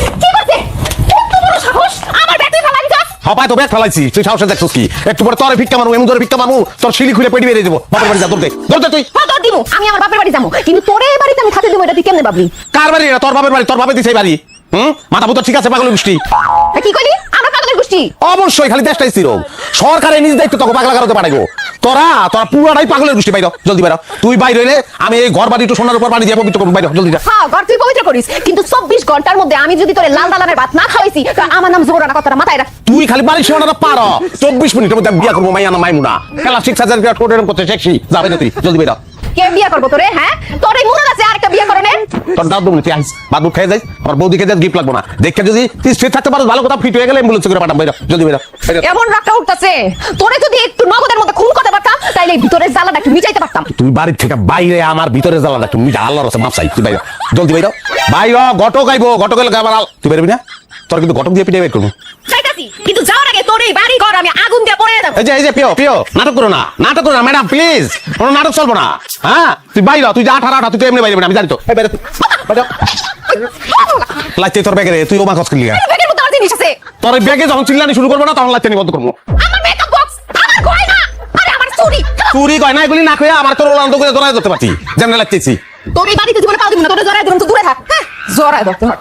কি করছে? কত বড় সাহস! আমার ব্যাগ তুই ফেলাইছস? হপায় তো ব্যাগ ফেলাইছি, তুই সাহসে দেখছিস কি? একটু পরে তোর ভিক্ষা মারু, এমন ধরে ভিক্ষা মারু, তোর শিলি খুলে পেটি বেরিয়ে দেবো। বাপের বাড়ি যা, দৌড় দে তুই। হ্যাঁ তোর দিমু, আমি আমার বাপের বাড়ি যাবো, কিন্তু তোরে এই বাড়িতে আমি থাকতে দেবো, এটা তুই কেমনে ভাবলি? কার বাড়ি এটা? তোর বাপের বাড়ি, তোর বাপে দিছে এই বাড়ি। মাথা পুতো ঠিক আছে পাগলের গোষ্ঠী? কি কইলি? আমরা পাগলের গোষ্ঠী? অবশ্যই, খালি দেশটাই স্থির হোক। সরকারের নিজ দায়িত্ব তোকে পাগলা কারোতে পাঠাইবো। তোরা পুরাটাই পাগলের গোষ্ঠী। বাইর জলদি বাইর। তুই বাইর হইলে আমি এই ঘর বাড়ি একটু সোনার উপর পানি দিয়ে পবিত্র করবো। বাইর জলদি যা। হ্যাঁ, ঘর তুই পবিত্র করিস, কিন্তু 24 ঘন্টার মধ্যে আমি যদি তোরে লাল দালানের ভাত না খাওয়াইছি, তো আমার নাম জোহরা না, কথাটা মাথায় রাখ। তুই খালি বাড়ির সীমানাটা পার হ। 24 মিনিটের মধ্যে বিয়া করবো মাইয়া না মাইমুনা। খেলা 6000 কোটি এরকম করতে শেখছি। যাবে না তুই, জলদি বাইর। কে বিয়া করবো তোরে? হ্যাঁ, তোর এই মুরাদ আছে আরেকটা বিয়া করনে? তোর দাদু তুই আইস বাদু খেয়ে যাইস। আমার বৌদিকে যা গিফট লাগবো না। দেখে যদি তুই স্ট্রেট থাকতে পারো, ভালো কথা, ফিট হয়ে গেলে অ্যাম্বুলেন্স করে পাঠাম। বাইর জলদি বাইর। এমন রাগটা উঠতেছে, তোরে যদি একটু নগদের মধ্যে খুন করতে পারতাম, তাইলে ভিতরের জ্বালাটা একটু মিটাইতে পারতাম। তুই বাড়ির থেকে বাইরে আমার ভিতরে জ্বালা তুমি আল্লাহর কাছে মাপ চাই। তুই বাইর জলদি বাইর। বাইর ঘটক গাইবো, ঘটক এলে গাবার। তুই বেরবি না? তোর কিন্তু ঘটক দিয়ে পিঠে বের করবো। চাইতাছি, কিন্তু যাওয়ার আগে তোর এই বাড়ি ঘর আমি আগুন দিয়ে পড়ে দেব। এই যে পিও নাটক করো না, ম্যাডাম প্লিজ। কোনো নাটক চলবো না। হ্যাঁ তুই বাইর, তুই যা 18 তুই তো এমনি বাইরে, আমি জানি তো। লাইতে তোর ব্যাগে তুই ওমা খস করলি। ব্যাগের মধ্যে আর জিনিস আছে। তোর ব্যাগে যখন চিল্লানি শুরু করবো না, তখন লাইতে বন্ধ করবো। আমার মেকআপ বক্স, আমার গয়না, আরে আমার চুড়ি। চুরি গয়না এগুলি না খেয়ে আমার তোর ওলান্ত করে জড়ায় ধরতে পারছি। যেমন লাগতেছি। তোর এই বাড়িতে জীবনে পাও দিব না, তোরে জড়ায় ধরুন, তো দূরে থাক। হ্যাঁ, জড়ায় ধরতে হয়।